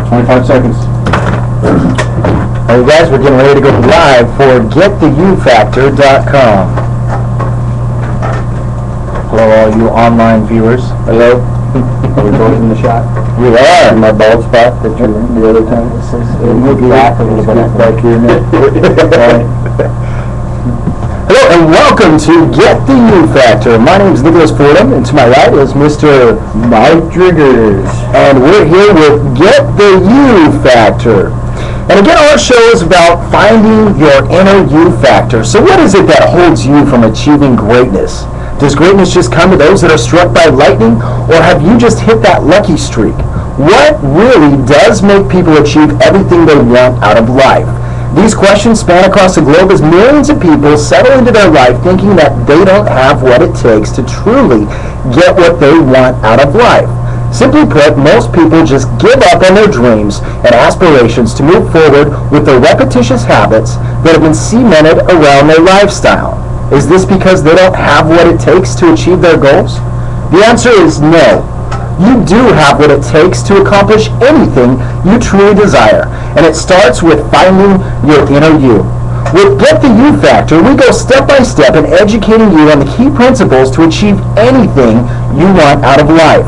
25 seconds. Alright guys, we're getting ready to go live for GettheYouFactor.com. Hello all you online viewers. Hello. Are we both in the shot? We are. In my bald spot that you were in the other time? Move back a little bit. Back here now. Hello and welcome to Get the You Factor. My name is Nicholas Fordham, and to my right is Mr. Mike Driggers. And we're here with Get the You Factor. And again, our show is about finding your inner you factor. So what is it that holds you from achieving greatness? Does greatness just come to those that are struck by lightning, or have you just hit that lucky streak? What really does make people achieve everything they want out of life? These questions span across the globe as millions of people settle into their life thinking that they don't have what it takes to truly get what they want out of life. Simply put, most people just give up on their dreams and aspirations to move forward with the repetitious habits that have been cemented around their lifestyle. Is this because they don't have what it takes to achieve their goals? The answer is no. You do have what it takes to accomplish anything you truly desire, and it starts with finding your inner you. With Get the You Factor, we go step by step in educating you on the key principles to achieve anything you want out of life.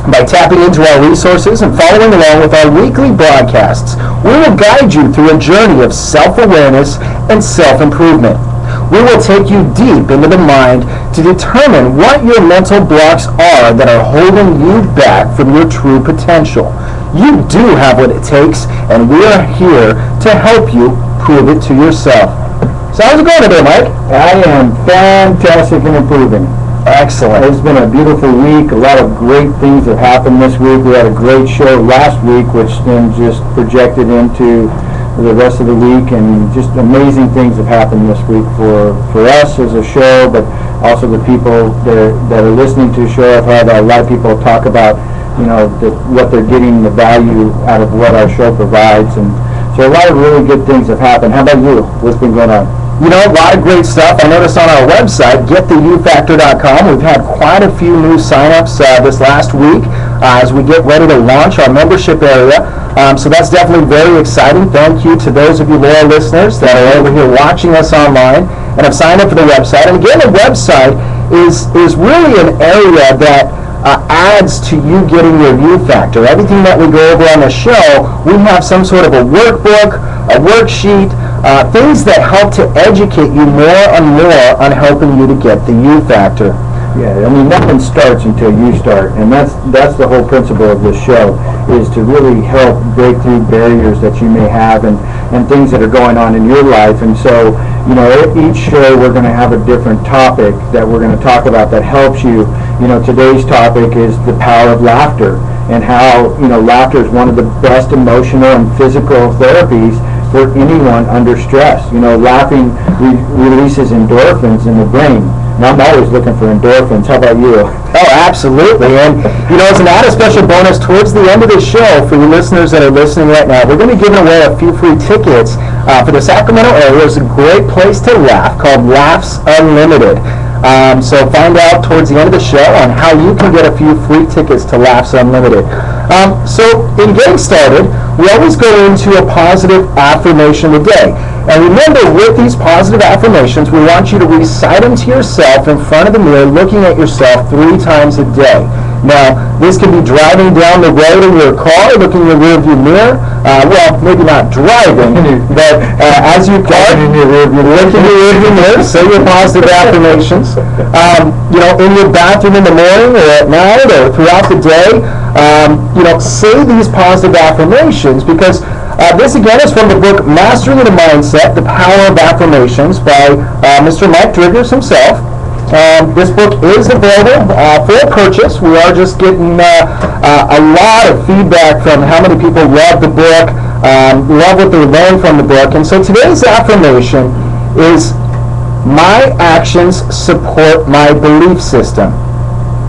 By tapping into our resources and following along with our weekly broadcasts, we will guide you through a journey of self-awareness and self-improvement. We will take you deep into the mind to determine what your mental blocks are that are holding you back from your true potential. You do have what it takes, and we are here to help you prove it to yourself. So how's it going today, Mike? I am fantastic and improving. Excellent. It's been a beautiful week. A lot of great things have happened this week. We had a great show last week, which then just projected into the rest of the week, and just amazing things have happened this week for us as a show, but also the people that are listening to the show. I've had a lot of people talk about, what they're getting, the value out of what our show provides, and so a lot of really good things have happened. How about you? What's been going on? A lot of great stuff. I noticed on our website, GettheYouFactor.com, we've had quite a few new signups this last week as we get ready to launch our membership area. So that's definitely very exciting. Thank you to those of you loyal listeners that are over here watching us online and have signed up for the website. And again, the website is really an area that adds to you getting your you factor. Everything that we go over on the show, we have some sort of a workbook, a worksheet, things that help to educate you more and more on helping you to get the you factor. Yeah, nothing starts until you start, and that's the whole principle of this show, is to really help break through barriers that you may have and things that are going on in your life. And so, each show we're going to have a different topic that we're going to talk about that helps you. Today's topic is the power of laughter, and how, laughter is one of the best emotional and physical therapies for anyone under stress. Laughing releases endorphins in the brain. Now I'm always looking for endorphins. How about you? Oh, absolutely. And, as an added special bonus towards the end of the show, for you listeners that are listening right now, we're going to be giving away a few free tickets for the Sacramento area. There's a great place to laugh called Laughs Unlimited. So find out towards the end of the show on how you can get a few free tickets to Laughs Unlimited. So in getting started, we always go into a positive affirmation a day. And remember, with these positive affirmations, we want you to recite them to yourself in front of the mirror, looking at yourself 3 times a day. Now, this can be driving down the road in your car, looking in your rearview mirror. Well, maybe not driving, but as you park, look in your rearview mirror, say your positive affirmations. In your bathroom in the morning or at night or throughout the day, say these positive affirmations, because this again is from the book Mastering the Mindset, The Power of Affirmations by Mr. Mike Driggers himself. This book is available for purchase. We are just getting a lot of feedback from how many people love the book, love what they learned from the book. And so today's affirmation is, my actions support my belief system.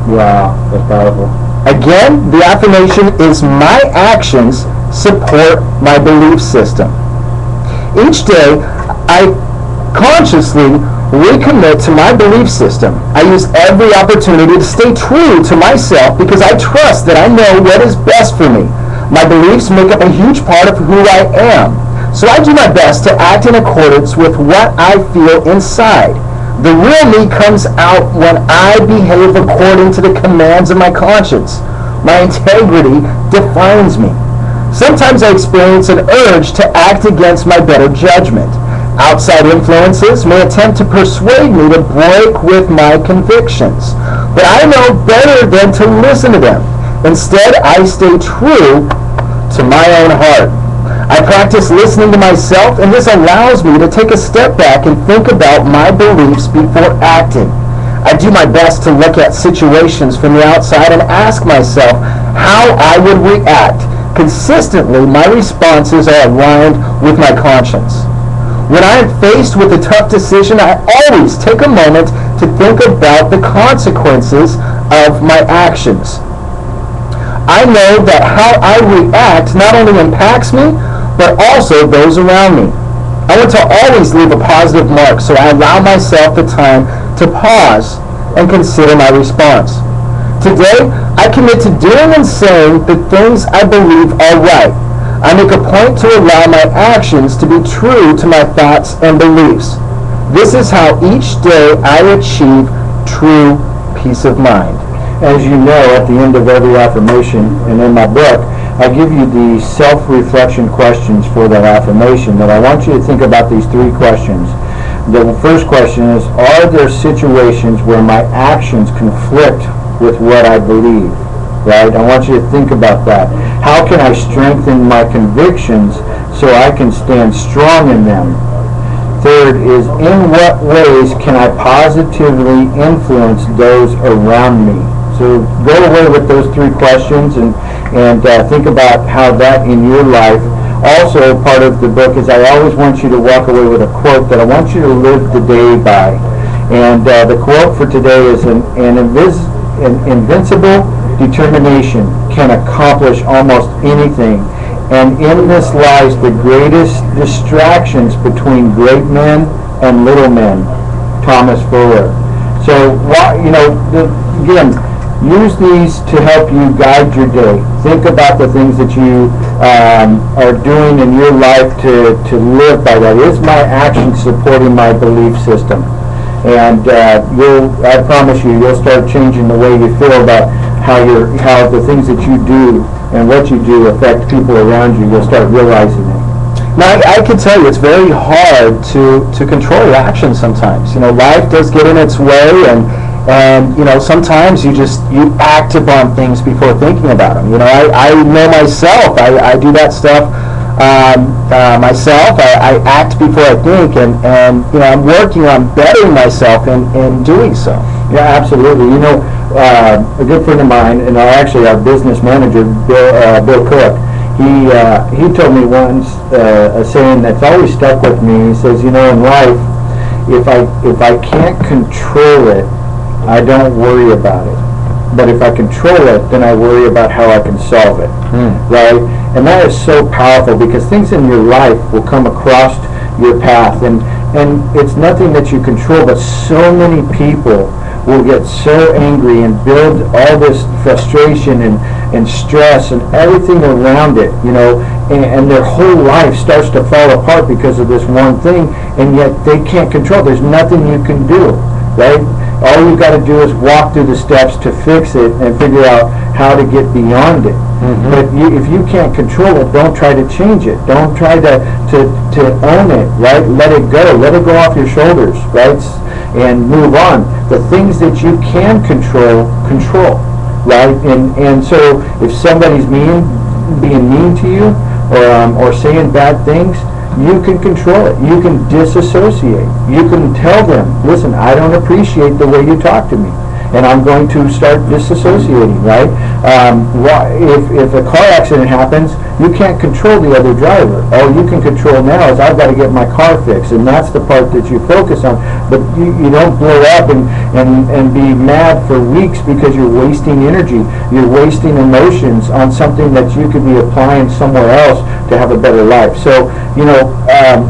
Wow, that's powerful. Again, the affirmation is, my actions support my belief system. Each day, I consciously recommit to my belief system. I use every opportunity to stay true to myself because I trust that I know what is best for me. My beliefs make up a huge part of who I am. So I do my best to act in accordance with what I feel inside. The real me comes out when I behave according to the commands of my conscience. My integrity defines me. Sometimes I experience an urge to act against my better judgment. Outside influences may attempt to persuade me to break with my convictions, but I know better than to listen to them. Instead, I stay true to my own heart. I practice listening to myself, and this allows me to take a step back and think about my beliefs before acting. I do my best to look at situations from the outside and ask myself how I would react. Consistently, my responses are aligned with my conscience. When I am faced with a tough decision, I always take a moment to think about the consequences of my actions. I know that how I react not only impacts me, but also those around me. I want to always leave a positive mark, so I allow myself the time to pause and consider my response. Today, I commit to doing and saying the things I believe are right. I make a point to allow my actions to be true to my thoughts and beliefs. This is how each day I achieve true peace of mind. As you know, at the end of every affirmation, and in my book, I give you the self-reflection questions for that affirmation, that I want you to think about these three questions. The first question is, are there situations where my actions conflict with what I believe? Right? I want you to think about that. How can I strengthen my convictions so I can stand strong in them? Third is, in what ways can I positively influence those around me? So go away with those three questions and think about how that in your life. Also, part of the book is I always want you to walk away with a quote that I want you to live the day by. And the quote for today is, an invincible determination can accomplish almost anything. And in this lies the greatest distractions between great men and little men. Thomas Fuller. So, again, use these to help you guide your day. Think about the things that you are doing in your life to live by that. Is my action supporting my belief system? And I promise you'll start changing the way you feel about how the things that you do and what you do affect people around you. You'll start realizing it. Now, I can tell you, it's very hard to control your actions sometimes. Life does get in its way, and sometimes you act upon things before thinking about them. I know myself. I do that stuff myself. I act before I think, and I'm working on bettering myself in doing so. Yeah, absolutely. A good friend of mine, and actually our business manager, Bill Cook, he told me once a saying that's always stuck with me. He says, in life, if I can't control it, I don't worry about it. But if I control it, then I worry about how I can solve it. Right? And that is so powerful, because things in your life will come across your path, and it's nothing that you control, but so many people will get so angry and build all this frustration and stress and everything around it, and their whole life starts to fall apart because of this one thing, and yet they can't control it. There's nothing you can do, right? All you've got to do is walk through the steps to fix it and figure out how to get beyond it. Mm-hmm. But if you can't control it, don't try to change it. Don't try to own it, right? Let it go. Let it go off your shoulders, right? And move on. The things that you can control, right? And so if somebody's being mean to you or saying bad things, you can control it. You can disassociate. You can tell them, listen, I don't appreciate the way you talk to me, and I'm going to start disassociating, right? If a car accident happens, you can't control the other driver. All you can control now is, I've got to get my car fixed, and that's the part that you focus on. But you don't blow up and be mad for weeks because you're wasting energy. You're wasting emotions on something that you could be applying somewhere else to have a better life. So,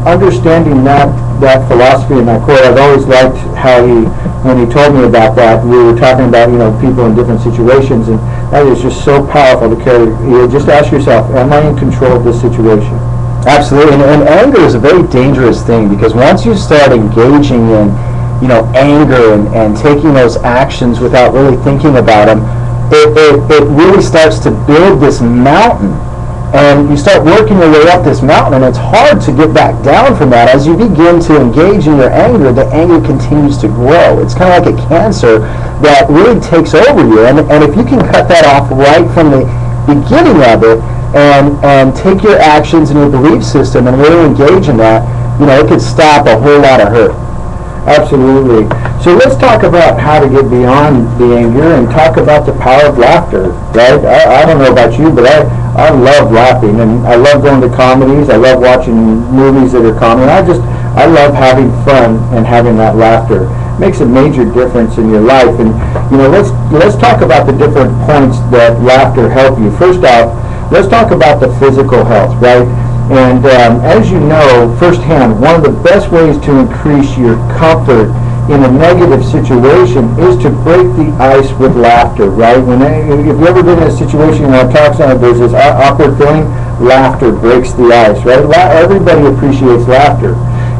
understanding that philosophy and that quote, I've always liked how when he told me about that, we were talking about, people in different situations, and That is just so powerful to carry. Just ask yourself, am I in control of this situation? Absolutely, and anger is a very dangerous thing, because once you start engaging in, anger and taking those actions without really thinking about them, it really starts to build this mountain, and you start working your way up this mountain, and it's hard to get back down from that. As you begin to engage in your anger, the anger continues to grow. It's kind of like a cancer that really takes over you, and if you can cut that off right from the beginning of it, and take your actions and your belief system and really engage in that, it could stop a whole lot of hurt. Absolutely. So let's talk about how to get beyond the anger and talk about the power of laughter, right? I don't know about you, but I love laughing, and I love going to comedies. I love watching movies that are comedy. I love having fun and having that laughter. It makes a major difference in your life. And let's talk about the different points that laughter help you. First off, let's talk about the physical health, right? And as you know firsthand, one of the best ways to increase your comfort in a negative situation is to break the ice with laughter, right? If you've ever been in a situation where there's this awkward feeling, laughter breaks the ice, right? Everybody appreciates laughter.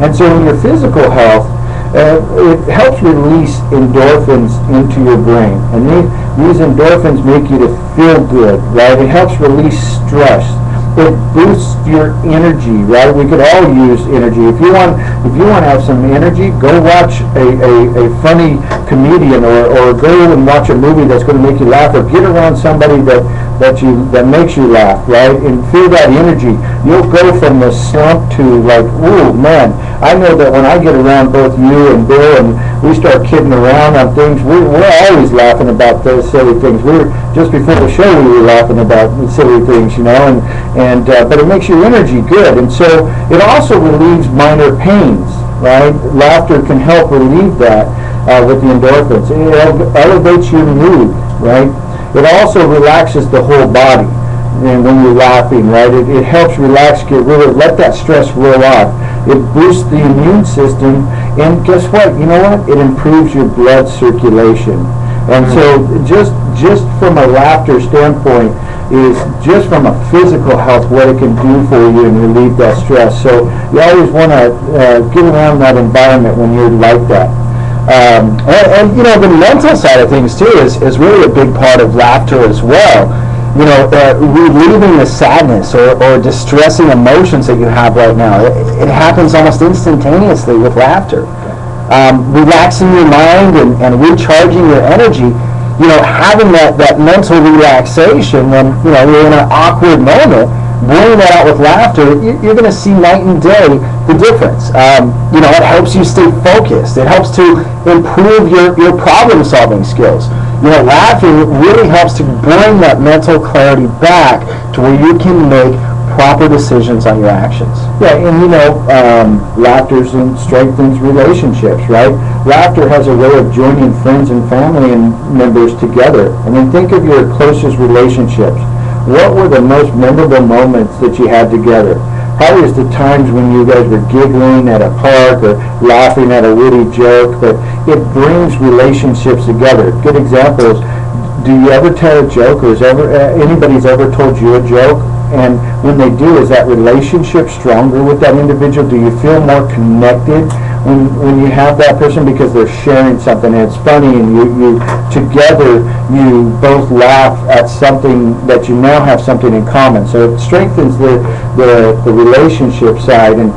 And so in your physical health, it helps release endorphins into your brain. And these endorphins make you to feel good, right? It helps release stress. It boosts your energy, right? We could all use energy. If you want to have some energy, go watch a funny comedian, or go and watch a movie that's going to make you laugh, or get around somebody that makes you laugh, right? And feel that energy. You'll go from the slump to like, ooh, man, I know that when I get around both you and Bill and we start kidding around on things, we're always laughing about those silly things. Just before the show we were laughing about silly things, but it makes your energy good. And so it also relieves minor pains, right? Laughter can help relieve that with the endorphins. It elevates your mood, right? It also relaxes the whole body. And when you're laughing, right, it helps relax, let that stress roll off. It boosts the immune system, and guess what? You know what? It improves your blood circulation. And so just from a laughter standpoint, is just from a physical health, what it can do for you and relieve that stress. So you always want to get around that environment when you're like that. And the mental side of things too is really a big part of laughter as well. Relieving the sadness or distressing emotions that you have right now. It happens almost instantaneously with laughter. Relaxing your mind and recharging your energy, having that mental relaxation when, you're in an awkward moment, bringing that out with laughter, you're going to see night and day the difference. It helps you stay focused. It helps to improve your problem-solving skills. Laughing really helps to bring that mental clarity back to where you can make proper decisions on your actions. Yeah, and laughter strengthens relationships, right? Laughter has a way of joining friends and family and members together. I mean, think of your closest relationships. What were the most memorable moments that you had together? Probably it's the times when you guys were giggling at a park or laughing at a witty joke, but it brings relationships together. Good example is, do you ever tell a joke, or anybody's ever told you a joke? And when they do, is that relationship stronger with that individual? Do you feel more connected when you have that person because they're sharing something and it's funny, and you together you both laugh at something that you now have something in common? So it strengthens the relationship side, and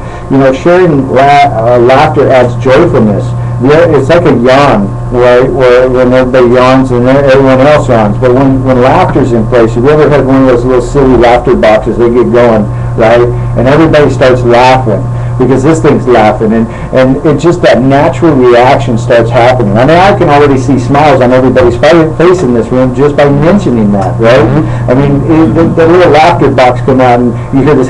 sharing laughter adds joyfulness. It's like a yawn, right? Where when everybody yawns and everyone else yawns. But when laughter's in place, have you ever had one of those little silly laughter boxes? They get going, right? And everybody starts laughing because this thing's laughing, and it just that natural reaction starts happening. I mean, I can already see smiles on everybody's face in this room just by mentioning that, right? Mm-hmm. I mean, the little laughter box come out, and you hear this,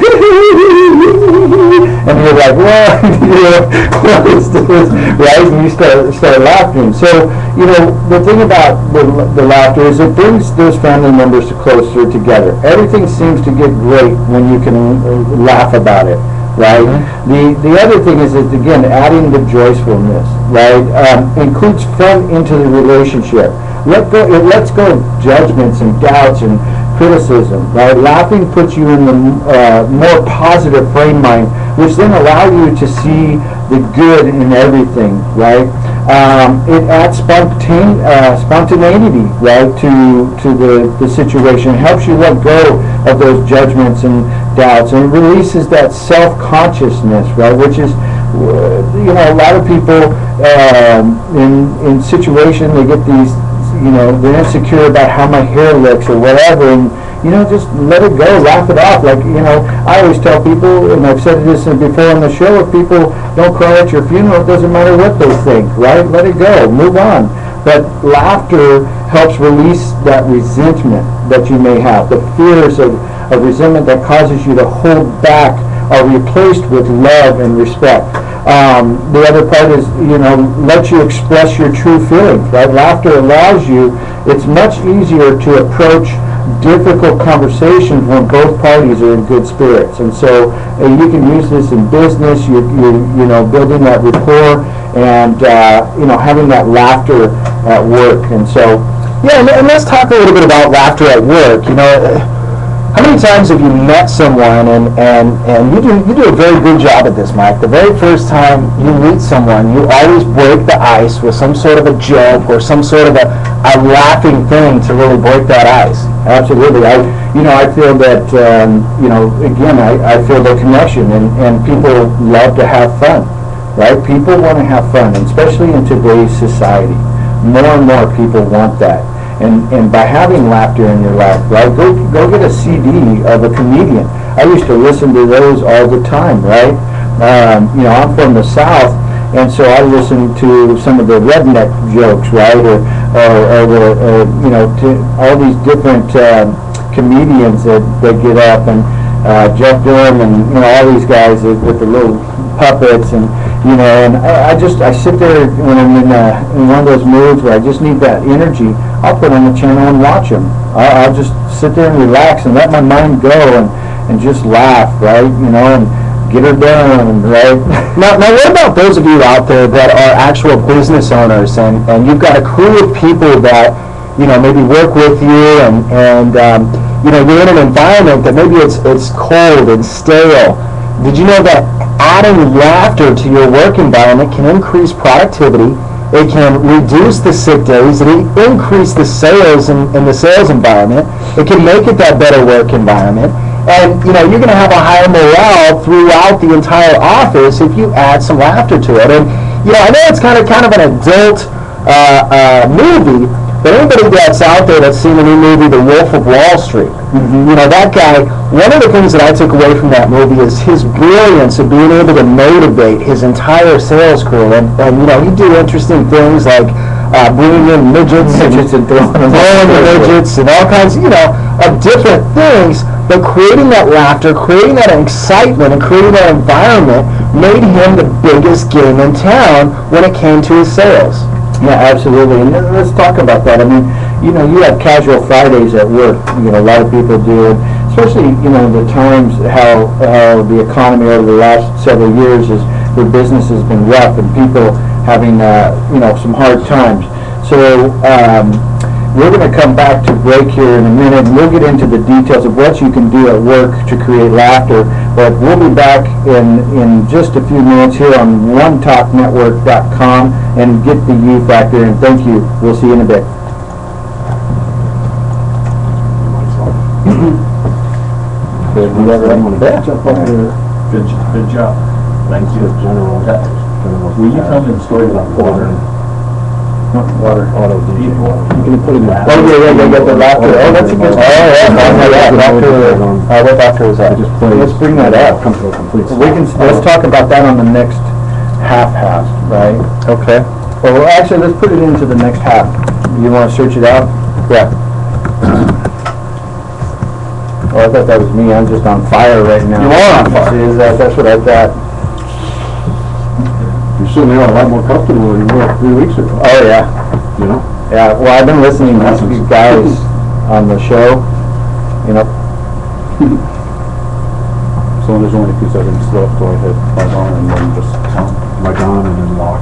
and you're like, what is this, right? And you start laughing. So, the thing about the laughter is it brings those family members closer together. Everything seems to get great when you can laugh about it. right? The other thing is again, adding the joyfulness, right? Includes fun into the relationship. It lets go of judgments and doubts and criticism, right? Laughing puts you in the more positive frame mind, which then allow you to see the good in everything, right? It adds spontaneity, right, to the situation. It helps you let go of those judgments and doubts, and it releases that self-consciousness, right, which is, a lot of people in situation, they get these, they're insecure about how my hair looks or whatever, and just let it go, laugh it off. Like, I always tell people, and I've said this before on the show, if people don't cry at your funeral, it doesn't matter what they think, right? Let it go, move on. But laughter helps release that resentment that you may have, the fears of resentment that causes you to hold back are replaced with love and respect. The other part is, let you express your true feelings, right? Laughter allows you, it's much easier to approach difficult conversations when both parties are in good spirits. And so you can use this in business, you're building that rapport and, having that laughter at work. And so, yeah, and let's talk a little bit about laughter at work. How many times have you met someone and you do a very good job at this, Mike? The very first time you meet someone, you always break the ice with some sort of a joke or some sort of a laughing thing to really break that ice. Absolutely. I feel that, again, I feel the connection, and people love to have fun, right? People want to have fun, and especially in today's society. More and more people want that. And by having laughter in your life, right, go get a CD of a comedian. I used to listen to those all the time, right? I'm from the South, and so I listen to some of the redneck jokes, right, or to all these different comedians that get up, and Jeff Durham, and all these guys with the little puppets, and and I sit there when I'm in one of those moods where I just need that energy. I'll put on the channel and watch them. I'll just sit there and relax and let my mind go and just laugh, right? And get her done, right? Now, what about those of you out there that are actual business owners and you've got a crew of people that maybe work with you and you're in an environment that maybe it's cold and stale. Did you know that adding laughter to your work environment can increase productivity? It can reduce the sick days. It increase the sales in the sales environment. It can make it that better work environment. And you're going to have a higher morale throughout the entire office if you add some laughter to it. And I know it's kind of an adult movie, but anybody that's out there that's seen the new movie, The Wolf of Wall Street, that guy, one of the things that I took away from that movie is his brilliance of being able to motivate his entire sales crew. And he'd do interesting things like bringing in midgets and throwing the midgets and all kinds, of different things. But creating that laughter, creating that excitement, and creating that environment made him the biggest game in town when it came to his sales. Yeah, absolutely. And let's talk about that. I mean, you have casual Fridays at work. A lot of people do, especially the times how the economy over the last several years is, their business has been rough and people having some hard times. So we're going to come back to break here in a minute, and we'll get into the details of what you can do at work to create laughter. But we'll be back in just a few minutes here on OneTalkNetwork.com and Get the You Factor. And thank you. We'll see you in a bit. Good job. Thank you. Will you tell me the story about water? Water. You can put it back. Oh, yeah, the laughter. Oh, that's a good one. What laughter was that? Let's bring that up. Let's talk about that on the next half, right? Okay. Well, actually, let's put it into the next half. You want to search it out? Yeah. Oh, I thought that was me. I'm just on fire right now. You are on fire. See, that's what I thought. You certainly are a lot more comfortable than you were 3 weeks ago. Oh, yeah. Yeah, well, I've been listening to these guys on the show, So So there's only 2 seconds left till I hit mic on and then just mic on and then lock.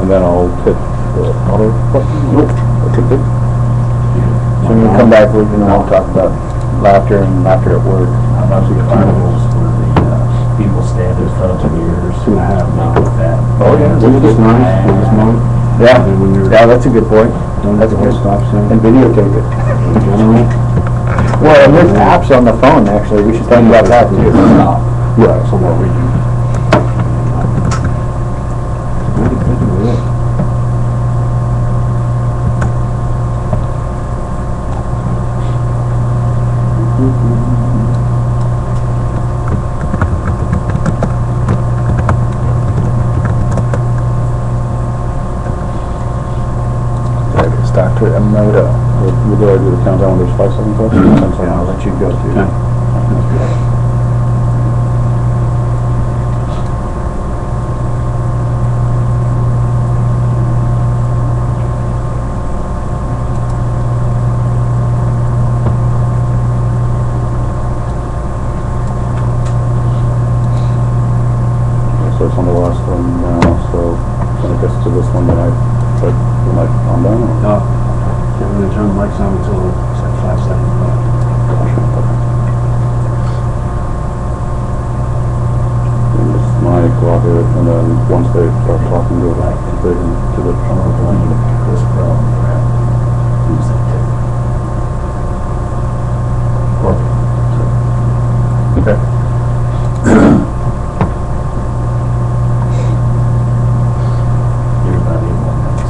And then I'll hit the auto button. Nope. That's a big. So when we come back, we can all talk about laughter and laughter at work. How about the carnivals where the people stand in front of mirrors? 2.5 now. With that. Oh, yeah. When it's nice, when it's mode. Yeah, And when you're yeah, that's a good point. that's a good stop sign. And videotape it. In general. Well, and there's apps on the phone, actually. We should talk about that too. Yeah, so what we do. There is Dr. Emoto. We'll do the countdown when there's 5 seconds left. 10 seconds. Yeah, I'll let you go through Yeah. that. So it's on the last one now, so when it gets to this one, then I put the mic on down. No, can't really turn the mics on until it's like 5 seconds left. And this mic, lock it, and then once they start talking, go back to the This problem, crap. Use that tip. Okay. You're about 8 more minutes.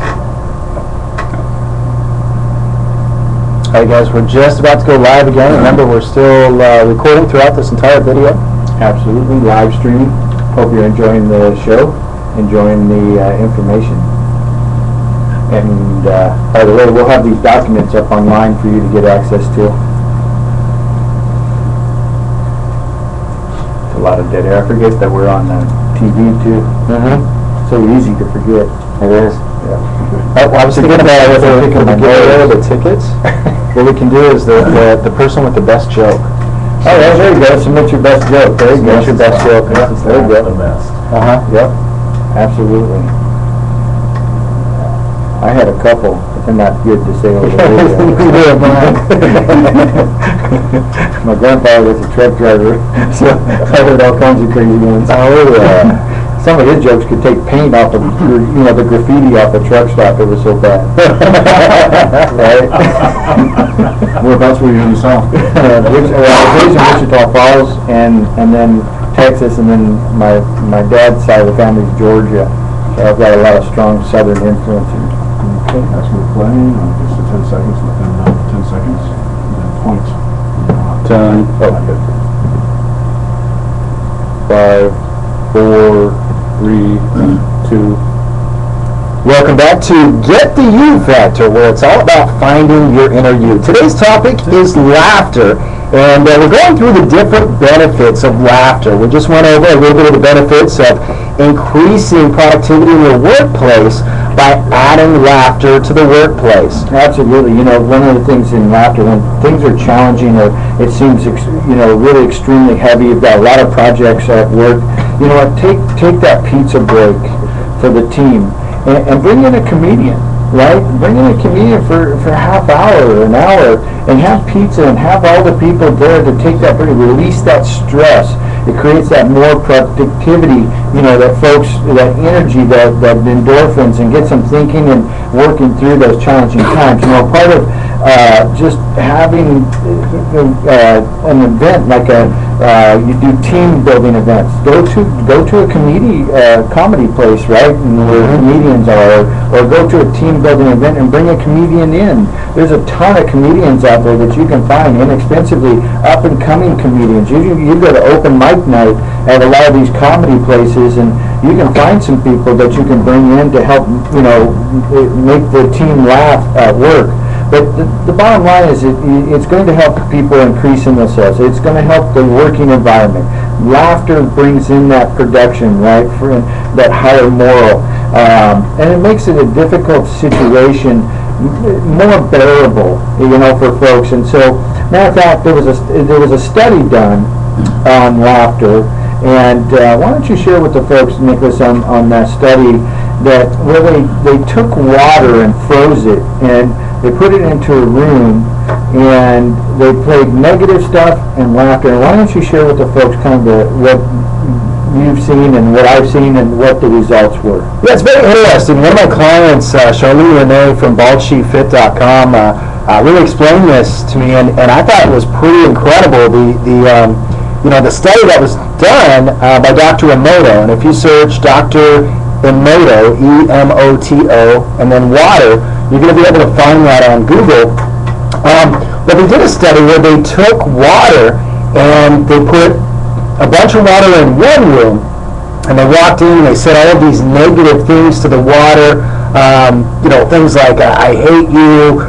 All right, guys, we're just about to go live again. Remember, we're still recording throughout this entire video. Absolutely, live streaming. Hope you're enjoying the show, enjoying the information. And by the way, we'll have these documents up online for you to get access to. It's a lot of dead air. I forget that we're on TV too. So easy to forget. It is. Yeah. I was thinking about whether we can give away the tickets. What we can do is the person with the best joke. Oh, yeah, there you go. Submit your best joke. There you go. Submit your best joke. There you go. The best. Yep. Absolutely. I had a couple, but they're not good to say over the radio. My grandfather was a truck driver, so I heard all kinds of crazy ones. Oh, yeah. Some of his jokes could take paint off of, the graffiti off the truck stop. It was so bad. Right? Whereabouts were you in the South? I was raised in Wichita Falls, and then Texas, and then my dad's side of the family is Georgia. So I've got a lot of strong Southern influences. Okay, as we're playing, it's the 10 seconds, within 10 seconds, and then point. 10, 5, 4, 3, 2. Welcome back to Get the You Factor, where it's all about finding your inner you. Today's topic is laughter, and we're going through the different benefits of laughter. We just went over a little bit of the benefits of increasing productivity in your workplace by adding laughter to the workplace. Absolutely. One of the things in laughter, when things are challenging or it seems, really extremely heavy, you've got a lot of projects at work, take that pizza break for the team and bring in a comedian, right? Bring in a comedian for a half hour or an hour and have pizza and have all the people there to take that break, release that stress. It creates that more productivity, that folks, that energy, that endorphins, and gets them thinking and working through those challenging times. Part of just having an event like you do team building events. Go to a comedy place, right, where comedians are, or go to a team building event and bring a comedian in. There's a ton of comedians out there that you can find inexpensively, up and coming comedians. You go to open mic night at a lot of these comedy places, and you can find some people that you can bring in to help make the team laugh at work. But the bottom line is it's going to help people increase in themselves. It's going to help the working environment. Laughter brings in that production, right, for that higher moral. And it makes it a difficult situation more bearable, for folks. And so Matter of fact, there was a study done on laughter, and why don't you share with the folks, Nicholas, on that study, that where they took water and froze it, and they put it into a room, and they played negative stuff and laughter. And why don't you share with the folks kind of what you've seen and what I've seen and what the results were? Yeah, it's very interesting. One of my clients, Charlene Renee from baldsheetfit.com, really explained this to me, and I thought it was pretty incredible. The study that was done by Dr. Emoto, and if you search Dr. Emoto, E-M-O-T-O, and then water, you're going to be able to find that on Google. But they did a study where they took water and they put a bunch of water in one room, and they walked in and they said all of these negative things to the water, things like I hate you,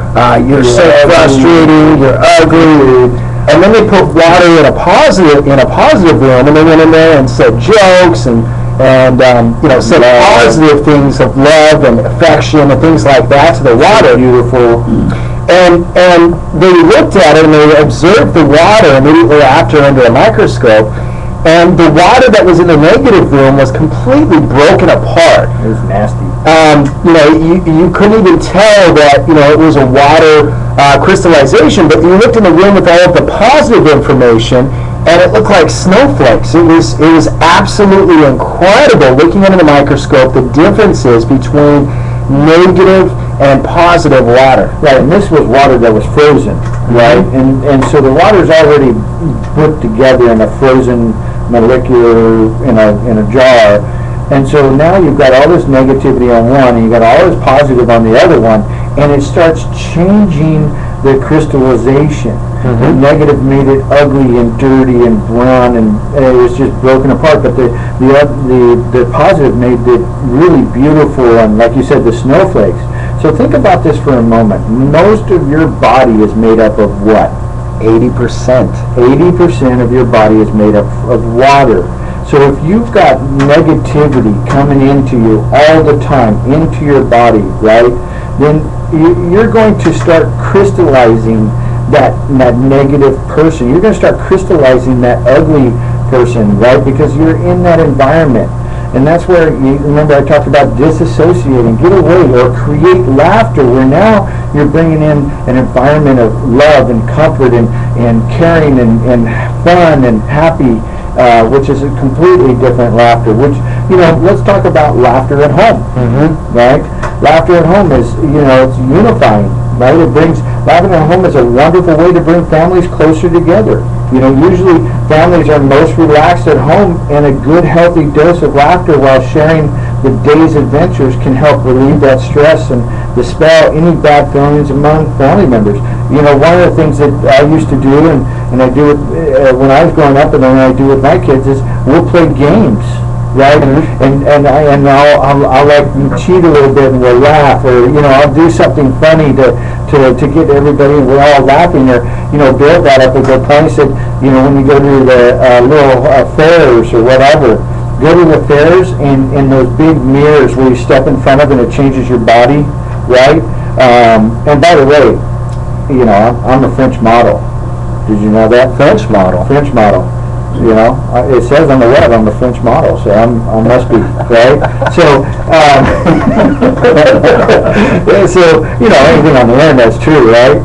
you're so frustrating, you're ugly, and then they put water in a positive room, and they went in there and said jokes and said positive things of love and affection and things like that to the water. Beautiful. And they looked at it and they observed the water immediately after under a microscope, and the water that was in the negative room was completely broken apart. It was nasty. You couldn't even tell that it was a water crystallization, but you looked in the room with all of the positive information, and it looked like snowflakes. It was absolutely incredible looking under the microscope the differences between negative and positive water. Right, and this was water that was frozen, right? And so the water's already put together in a frozen molecular in a jar. And so now you've got all this negativity on one, and you've got all this positive on the other one, and it starts changing the crystallization. The negative made it ugly and dirty and brown, and it was just broken apart. But the positive made it really beautiful, and like you said, the snowflakes. So think about this for a moment. Most of your body is made up of what? 80%. 80% of your body is made up of water. So if you've got negativity coming into you all the time, into your body, right, then you're going to start crystallizing that negative person. You're going to start crystallizing that ugly person, right, because you're in that environment. And that's where, you remember I talked about disassociating, get away, or create laughter, where now you're bringing in an environment of love and comfort and caring and fun and happy, which is a completely different laughter, which, let's talk about laughter at home, right? Laughter at home is, it's unifying, right? Laughter at home is a wonderful way to bring families closer together. Usually families are most relaxed at home, and a good healthy dose of laughter while sharing the day's adventures can help relieve that stress and dispel any bad feelings among family members. One of the things that I used to do, and I do it when I was growing up, and then I do with my kids, is we'll play games, right? And I'll like cheat a little bit, and we'll laugh, or I'll do something funny to get everybody, and we're all laughing. Or Bill got up at the point and said, when you go to the little fairs or whatever, go to the fairs and those big mirrors where you step in front of and it changes your body, right? And by the way, I'm a French model. Did you know that? French model. It says on the web I'm a French model, so I must be, right? So, anything on the internet's true, right?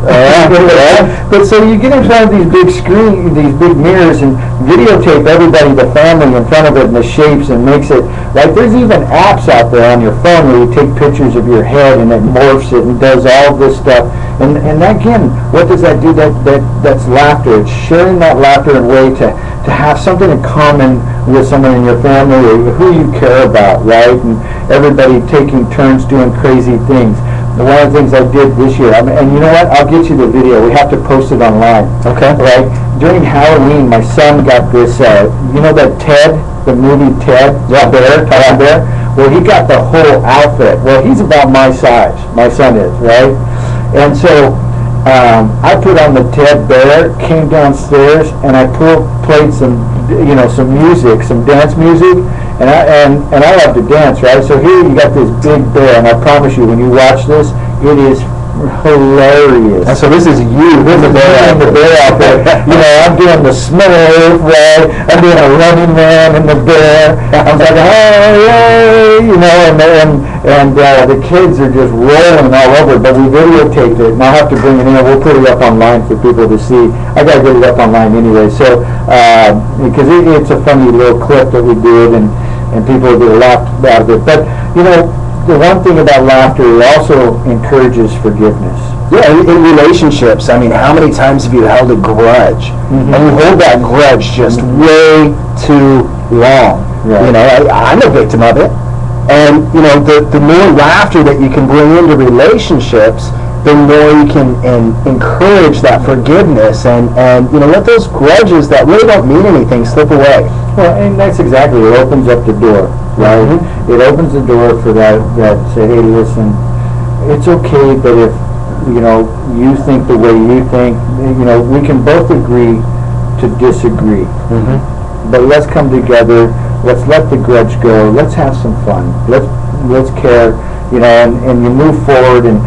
But so you get in front of these big screens, these big mirrors, and videotape everybody, the family in front of it, and the shapes, and makes it, like, there's even apps out there on your phone where you take pictures of your head, and it morphs it, and does all this stuff. And again, what does that do? That's laughter. It's sharing that laughter in a way to have something in common with someone in your family or who you care about, right? And everybody taking turns doing crazy things. And one of the things I did this year, and you know what? I'll get you the video. We have to post it online. Okay. Right? During Halloween, my son got this, that Ted, the movie Ted? Yeah, Talking Bear? Well, he got the whole outfit. Well, he's about my size. My son is, right? And so I put on the Ted Bear, came downstairs, and I played some music, some dance music, and I love to dance, right? So here you got this big bear, and I promise you, when you watch this, it is hilarious. And so this is you in the bear doing the Smurf, right? I'm doing a running man and the bear. I was like, oh, yay, you know, and the kids are just rolling all over, but we videotaped it, and I'll have to bring it in. We'll put it up online for people to see. I got to get it up online anyway, so, because it's a funny little clip that we did, and people get a laugh out of it. But, you know, the one thing about laughter, it also encourages forgiveness. Yeah, in relationships, I mean, how many times have you held a grudge? And you hold that grudge just way too long. Right. You know, I'm a victim of it. And, you know, the more laughter that you can bring into relationships, the more you can encourage that forgiveness and, you know, let those grudges that really don't mean anything slip away. Well, and that's exactly, it opens up the door, right? It opens the door for that say, hey, listen, it's okay, but if, you know, you think the way you think, you know, we can both agree to disagree. But let's come together, let's let the grudge go, let's have some fun, let's care, you know, and you move forward and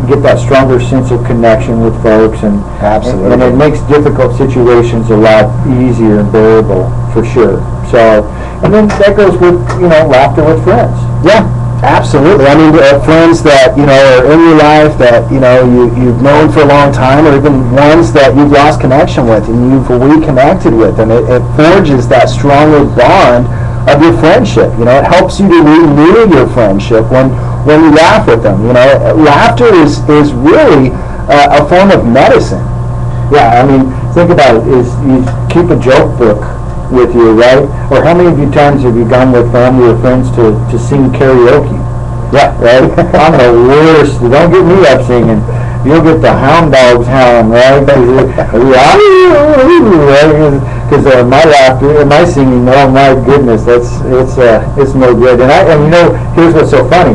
get that stronger sense of connection with folks, and Absolutely. and it makes difficult situations a lot easier and bearable, for sure. So, and then that goes with, you know, laughter with friends. Yeah, absolutely. I mean, friends that, you know, are in your life that, you know, you've known for a long time, or even ones that you've lost connection with and you've reconnected with them. It forges that stronger bond of your friendship. You know, it helps you to renew your friendship when you laugh with them. You know, laughter is really a form of medicine. Yeah, I mean, think about it, is you keep a joke book with you, right? Or how many of you times have you gone with family or friends to sing karaoke? Yeah. Right? I'm the worst. Don't get me up singing. You'll get the hound dogs howling, right? Because my laughter, my singing, oh my goodness, it's no good. And you know, here's what's so funny.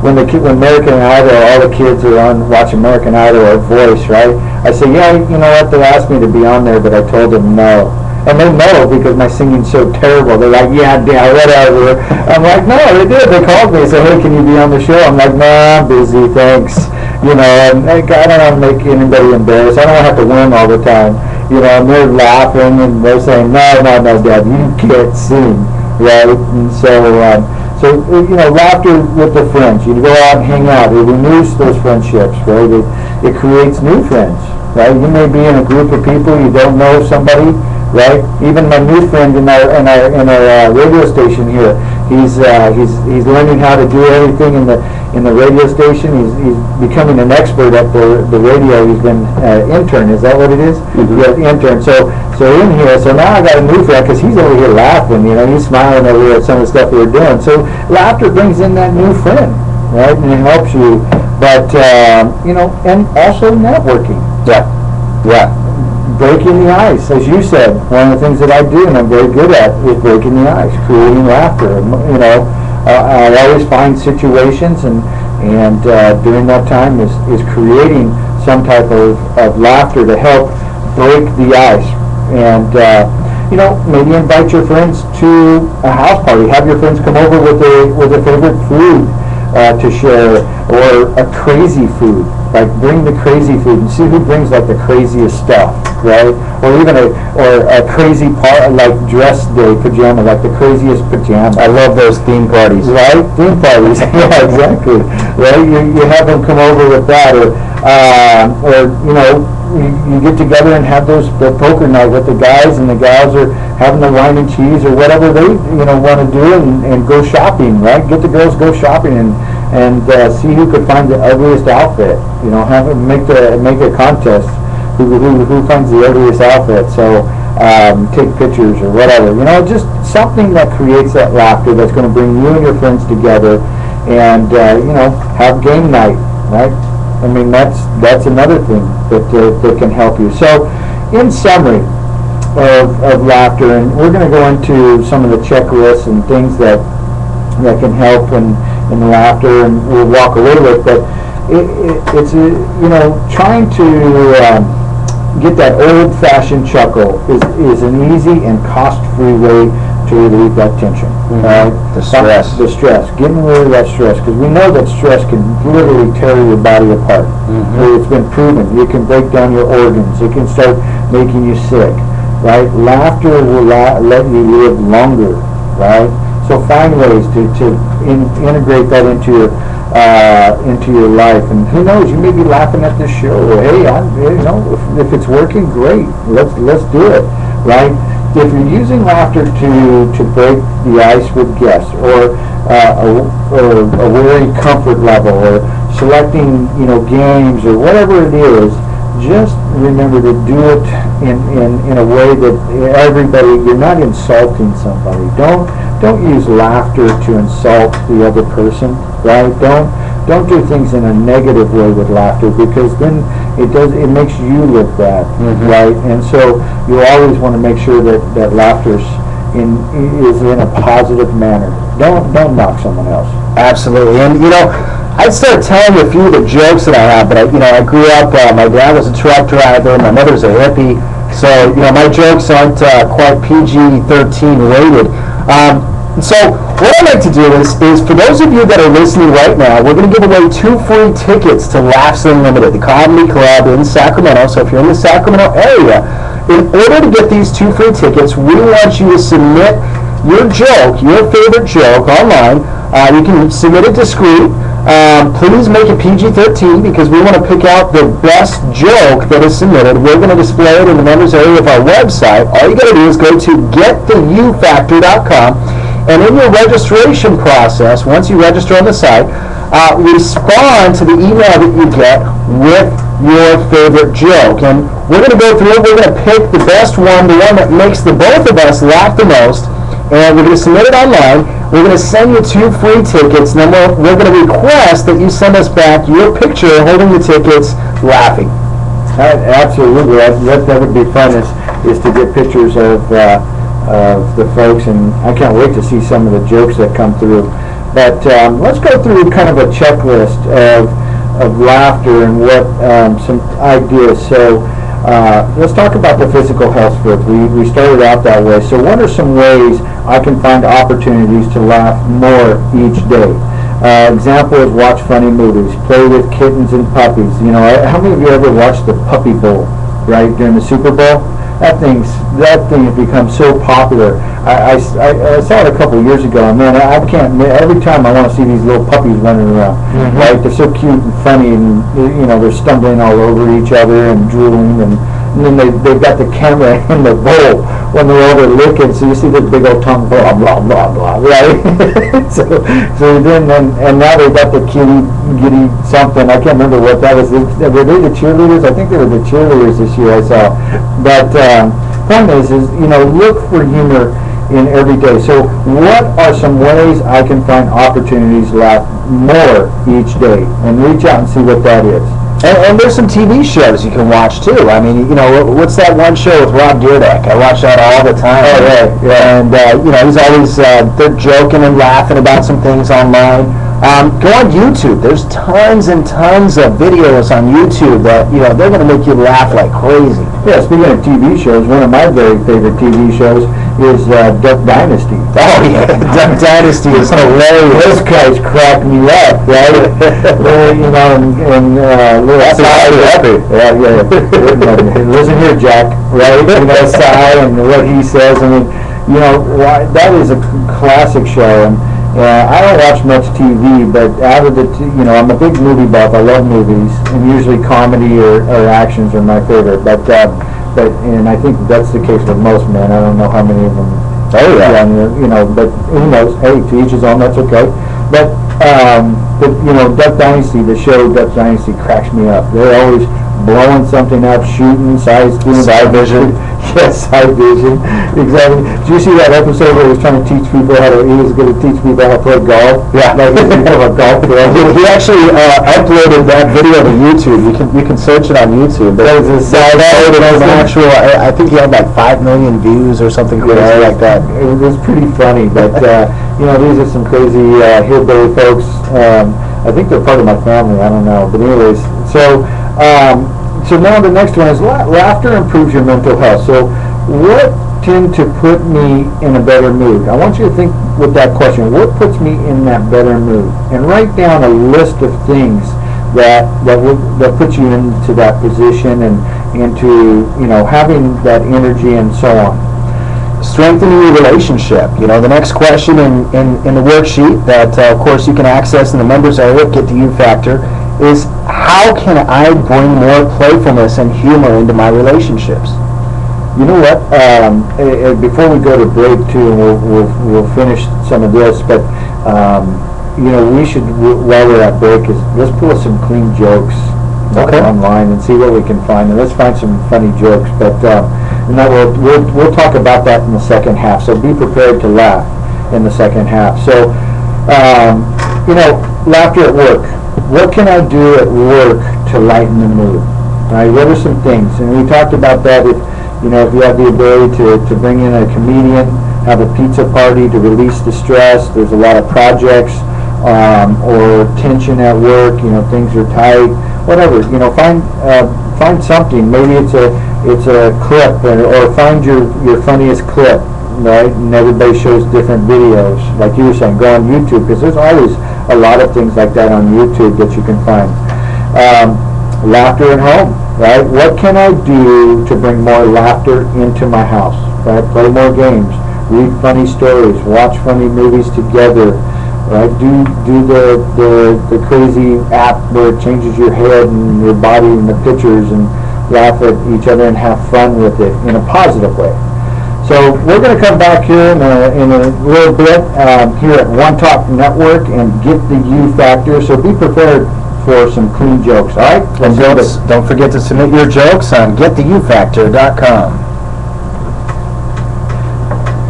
When American Idol, all the kids are on watch American Idol or Voice, right? I say, yeah, you know what? They asked me to be on there, but I told them no. And they know because my singing's so terrible. They're like, yeah, whatever. I'm like, no, they did. They called me and said, hey, can you be on the show? I'm like, no, I'm busy, thanks. You know, and I don't want to make anybody embarrassed. I don't want to have to win all the time. You know, and they're laughing and they're saying, no, Dad, you can't sing, right? And so, you know, laughter with the friends. You go out and hang out. It renews those friendships, right? It creates new friends, right? You may be in a group of people, you don't know somebody, right? Even my new friend in our radio station here, he's learning how to do everything in the radio station. He's becoming an expert at the radio. He's been intern. Is that what it is? Yeah, intern. So in here, so now I got a new friend because he's over here laughing. You know, he's smiling over here at some of the stuff we're doing. So laughter brings in that new friend, right? And it helps you. But you know, and also networking. Yeah. Breaking the ice, as you said, one of the things that I do and I'm very good at is breaking the ice, creating laughter. You know, I always find situations and during that time is creating some type of laughter to help break the ice. And you know, maybe invite your friends to a house party. Have your friends come over with a favorite food to share, or a crazy food. Like, bring the crazy food and see who brings like the craziest stuff, right? Or even a crazy like dress day pajama, like the craziest pajama. I love those theme parties. Right? Theme parties. Yeah, exactly. Right? You have them come over with that, or you know, you get together and have the poker night with the guys, and the gals are having the wine and cheese or whatever they want to do, and go shopping, right? Get the girls go shopping and see who could find the ugliest outfit. You know, have them make a contest who finds the ugliest outfit. So take pictures or whatever. You know, just something that creates that laughter that's going to bring you and your friends together, and you know, have game night, right? I mean, that's another thing that can help you. So, in summary of laughter, and we're going to go into some of the checklists and things that can help in laughter, and we'll walk a little bit, but it's you know, trying to get that old-fashioned chuckle is an easy and cost-free way to relieve that tension. Right? The stress. The stress. Getting rid of that stress, because we know that stress can literally tear your body apart. It's been proven. It can break down your organs. It can start making you sick. Right? Laughter will let you live longer. Right? So find ways to integrate that into your life. And who knows? You may be laughing at this show. Hey, if it's working, great. Let's do it. Right? If you're using laughter to break the ice with guests, or a wearing comfort level, or selecting games, or whatever it is, just remember to do it in a way that you're not insulting somebody. Don't use laughter to insult the other person, right? Don't do things in a negative way with laughter, because then it makes you look bad, right? And so you always want to make sure that laughter is in a positive manner. Don't knock someone else. Absolutely. And I'd start telling you a few of the jokes that I have, but I grew up, my dad was a truck driver, my mother's a hippie, so my jokes aren't quite PG-13 rated. So what I'd like to do is for those of you that are listening right now, we're going to give away 2 free tickets to Laughs Unlimited, the comedy club in Sacramento. So if you're in the Sacramento area, in order to get these 2 free tickets, we want you to submit your joke, your favorite joke, online. You can submit it discreet. Please make it PG-13, because we want to pick out the best joke that is submitted. We're going to display it in the members area of our website. All you got to do is go to GettheYouFactor.com. And in your registration process, once you register on the site, respond to the email that you get with your favorite joke. And we're going to go through it. We're going to pick the best one, the one that makes the both of us laugh the most. And we're going to submit it online. We're going to send you 2 free tickets. And then we're going to request that you send us back your picture holding the tickets, laughing. Absolutely. That would be fun, is to get pictures of the folks, and I can't wait to see some of the jokes that come through. But let's go through kind of a checklist of laughter and what some ideas. So let's talk about the physical health first. We started out that way. So what are some ways I can find opportunities to laugh more each day? Example is watch funny movies, play with kittens and puppies. How many of you ever watched the Puppy Bowl, right, during the Super Bowl? That thing has become so popular. I saw it a couple of years ago, and man, I can't. Every time I want to see these little puppies running around, right? They're so cute and funny, and they're stumbling all over each other and drooling, and then they've got the camera in the bowl when they're over licking, so you see this big old tongue, blah blah blah blah, right? so then and now they've got the giddy something. I can't remember what that was. Were they the cheerleaders? I think they were the cheerleaders this year. I saw, but. Point is look for humor in every day. So what are some ways I can find opportunities to laugh more each day? And reach out and see what that is. And there's some TV shows you can watch too. I mean, what's that one show with Rob Dyrdek? I watch that all the time. Oh, yeah. And he's always they're joking and laughing about some things online. Go on YouTube. There's tons and tons of videos on YouTube that they're going to make you laugh like crazy. Yeah, speaking of TV shows, one of my very favorite TV shows is Duck Dynasty. Oh yeah, Duck Dynasty is hilarious. Those guys crack me up, right? That's epic. Yeah. Listen here, Jack, right? Cy and what he says. I mean, that is a classic show. And I don't watch much TV, but out of the, I'm a big movie buff. I love movies, and usually comedy or actions are my favorite. But and I think that's the case with most men. I don't know how many of them. Oh yeah. But who knows? Hey, to each his own. That's okay. But Duck Dynasty, the show Duck Dynasty cracks me up. They're always blowing something up, shooting, side vision. Yes, side vision. Exactly. Did you see that episode where he was trying to teach people he was going to teach people how to play golf? Yeah. Like he's kind of a golf player. He actually uploaded that video to YouTube. You can search it on YouTube. That was a side actual. I think he had like 5 million views or something crazy like that. It was pretty funny, but these are some crazy hillbilly folks. I think they're part of my family. I don't know, but anyways, so now the next one is laughter improves your mental health. So what tend to put me in a better mood? I want you to think with that question, what puts me in that better mood? And write down a list of things that put you into that position and into, having that energy and so on. Strengthening your relationship. The next question in the worksheet that, of course, you can access in the members area at Get the You Factor is, how can I bring more playfulness and humor into my relationships? You know what? Before we go to break too, and we'll finish some of this, but we should, while we're at break, let's pull up some clean jokes online and see what we can find, and let's find some funny jokes. But and that we'll talk about that in the second half. So be prepared to laugh in the second half. So laughter at work. What can I do at work to lighten the mood? Right? What are some things? And we talked about that. If you have the ability to bring in a comedian, have a pizza party to release the stress. There's a lot of projects or tension at work. Things are tight. Whatever. Find something. Maybe it's a clip, or find your funniest clip. Right? And everybody shows different videos. Like you were saying, go on YouTube, because there's always a lot of things like that on YouTube that you can find. Laughter at home, right? What can I do to bring more laughter into my house, right? Play more games, read funny stories, watch funny movies together, right? Do the crazy app where it changes your head and your body and the pictures, and laugh at each other and have fun with it in a positive way. So we're going to come back here in a little bit here at One Talk Network and Get the You Factor. So be prepared for some clean jokes, all right? And don't forget to submit your jokes on GettheYouFactor.com.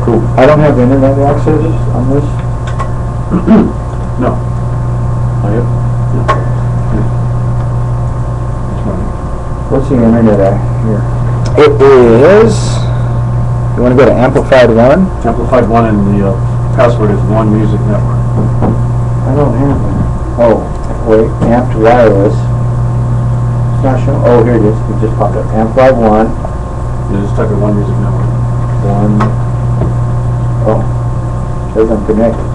Cool. I don't have internet access on this. No. I have? What's the internet here? It is... You want to go to Amplified 1? Amplified 1, and the password is One Music Network. I don't have that. Oh, wait, Amped Wireless. It's not showing. Oh, here it is. It just popped up. Amplified 1. You just type in One Music Network. Oh, says I'm connected.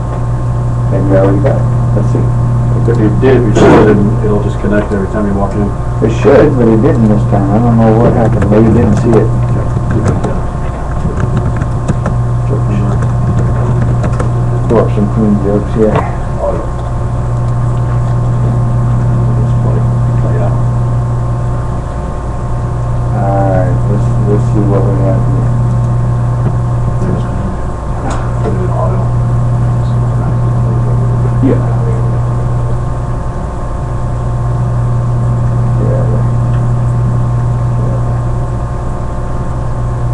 Maybe I already got it. Let's see. If you did, if you should, then it'll just connect every time you walk in. It should, but it didn't this time. I don't know what happened. Maybe you didn't see it. Pull up some clean jokes here. Alright, let's see what we have here. Put it in auto. Yeah.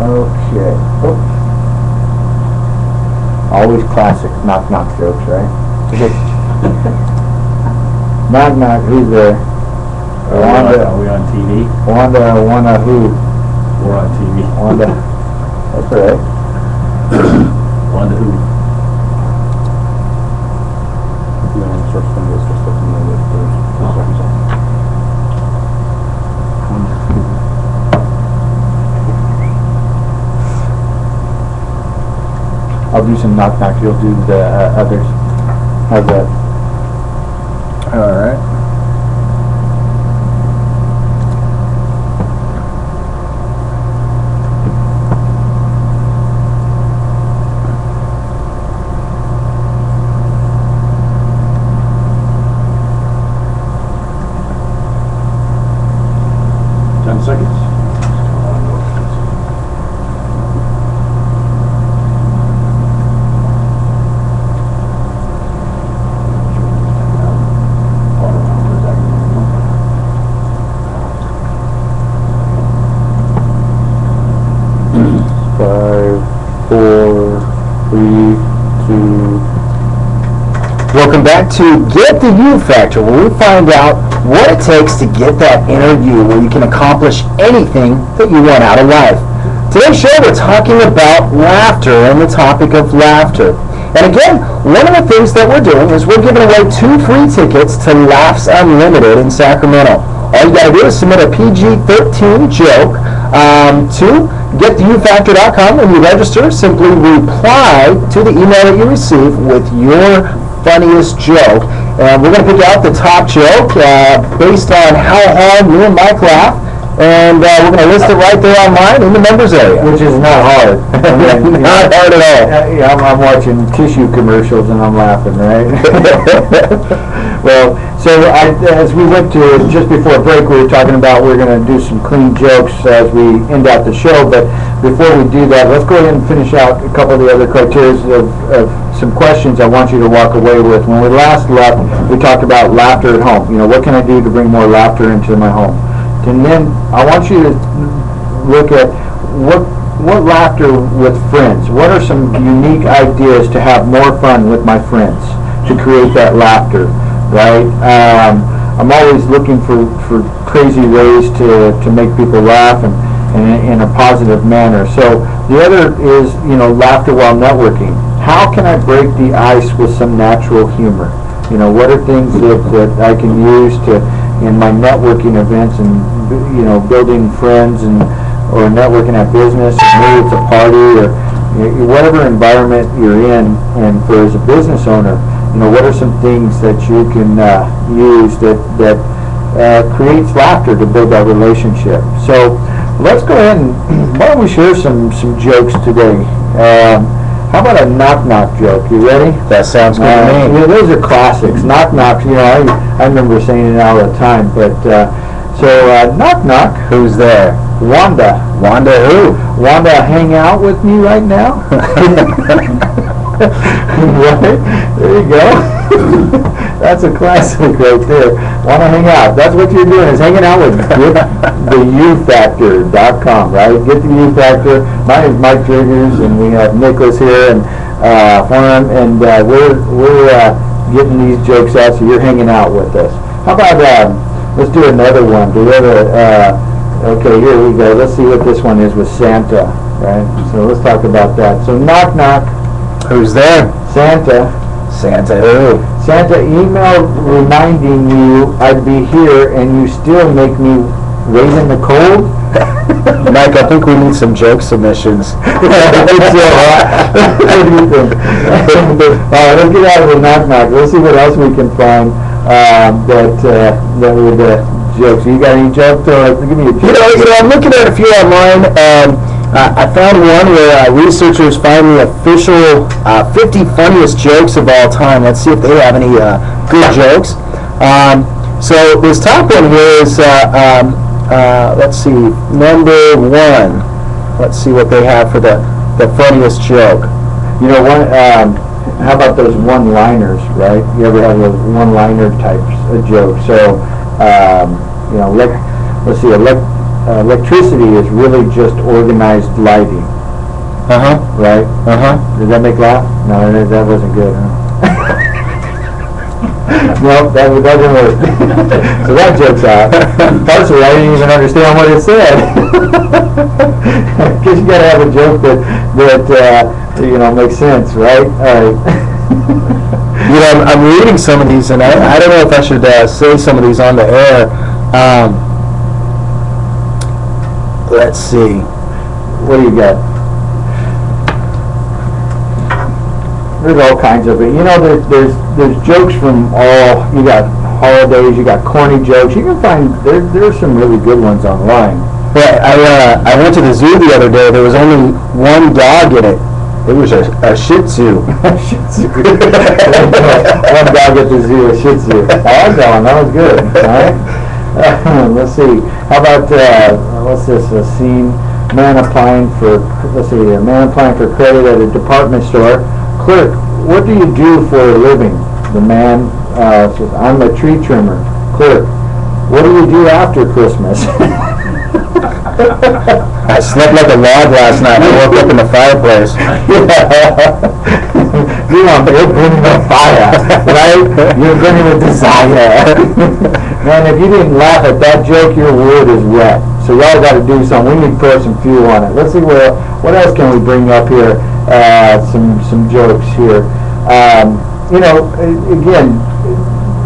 Okay. Oops. Always classic knock-knock jokes, right? Knock-knock, who's there? Are we on TV? Wanda who? We're on TV. Wanda. That's all right. Wanda who? You know, the first thing is just let them know that there's something on. I'll do some knock-knock, you'll do the others. How's that? All right. Welcome back to Get the You Factor, where we find out what it takes to get that inner you, where you can accomplish anything that you want out of life. Today's show, we're talking about laughter and the topic of laughter. And again, one of the things that we're doing is we're giving away 2 free tickets to Laughs Unlimited in Sacramento. All you got to do is submit a PG-13 joke To GettheYouFactor.com, when you register, simply reply to the email that you receive with your funniest joke. And we're going to pick out the top joke based on how hard me and Mike laugh. And we're going to list it right there online in the members area. Which is not hard. I mean, Not hard at all. I'm watching tissue commercials and I'm laughing, right? Well, so as we went to, just before break, we were talking about we're going to do some clean jokes as we end out the show. But before we do that, let's go ahead and finish out a couple of the other criteria of some questions I want you to walk away with. When we last left, we talked about laughter at home. You know, what can I do to bring more laughter into my home? And then I want you to look at what laughter with friends. What are some unique ideas to have more fun with my friends to create that laughter, right? I'm always looking for crazy ways to make people laugh and in a positive manner. So the other is, you know, laughter while networking. How can I break the ice with some natural humor? You know, what are things that I can use to in my networking events and, you know, building friends and or networking at business, or maybe it's a party or whatever environment you're in. And for as a business owner, you know, what are some things that you can use that creates laughter to build that relationship? So let's go ahead and why don't we share some jokes today? How about a knock-knock joke? You ready? That sounds good to me. You know, those are classics. Knock-knocks, you know, I remember saying it all the time. But so knock-knock. Who's there? Wanda. Wanda who? Wanda, hang out with me right now? Right? There you go. That's a classic right there. Want to hang out. That's what you're doing, is hanging out with GettheYouFactor.com, right? GettheYouFactor. My name is Mike Driggers, and we have Nicholas here and Farnham, and we're getting these jokes out, so you're hanging out with us. How about, let's do another one. Do we have okay, here we go. Let's see what this one is with Santa, right? So let's talk about that. So knock, knock. Who's there? Santa. Santa who? Santa, email reminding you I'd be here and you still make me wait in the cold? Mike, I think we need some joke submissions. What do you think? All right, let's get out of the knock knock. Let's see what else we can find that would jokes. You got any jokes? Give me a joke. You know, I'm looking at a few online. I found one where researchers find the official 50 funniest jokes of all time. Let's see if they have any good jokes. So this top one here is, let's see, number one. Let's see what they have for the funniest joke. You know, how about those one-liners, right? You ever have those one-liner types of jokes? So, you know, let's see, electricity is really just organized lighting. Uh-huh. Right? Uh-huh. Did that make laugh? No, that wasn't good, huh? No, that doesn't work. So that joke's out. Partially, I didn't even understand what it said. Because you got to have a joke that you know, makes sense, right? All right. You know, I'm reading some of these, and I don't know if I should say some of these on the air. Let's see. What do you got? There's all kinds of it. You know, there's jokes from all. You got holidays. You got corny jokes. You can find there's some really good ones online. Well, I went to the zoo the other day. There was only one dog in it. It was a Shih Tzu. Shih Tzu. One dog at the zoo, a Shih Tzu. I like that one. That was good. All right. Let's see. How about what's this? A scene. Man applying for. Let's see. A man applying for credit at a department store. Clerk, what do you do for a living? The man says, I'm a tree trimmer. Clerk, what do you do after Christmas? I slept like a log last night. I woke up in the fireplace. You're burning a fire, right? You're burning a desire. Man, if you didn't laugh at that joke, your wood is wet. So y'all got to do something. We need to pour some fuel on it. Let's see what else can we bring up here. Some jokes here. You know, again,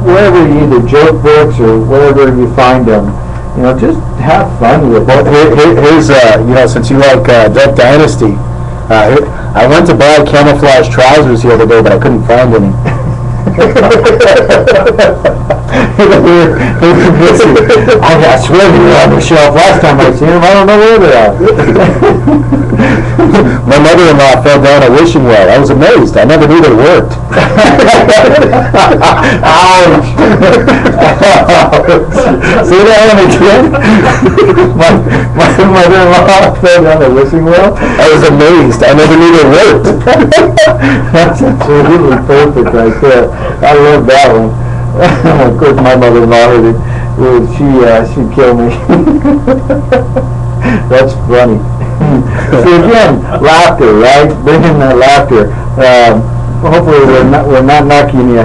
wherever you either joke books or wherever you find them, just have fun with Well, it. here's, since you like Duck Dynasty, I went to buy camouflage trousers the other day, but I couldn't find any. I swear they were on the shelf last time I seen them. I don't know where they are. My mother-in-law fell down a wishing well. I was amazed. I never knew they worked. Ouch! See that one again? My mother-in-law fell down a wishing well. I was amazed. I never knew they worked. That's absolutely perfect right there. I love that one. Of course, my mother-in-law heard it. She'd kill me. That's funny. See, again, laughter, right? Bring in that laughter. Hopefully, we're not knocking you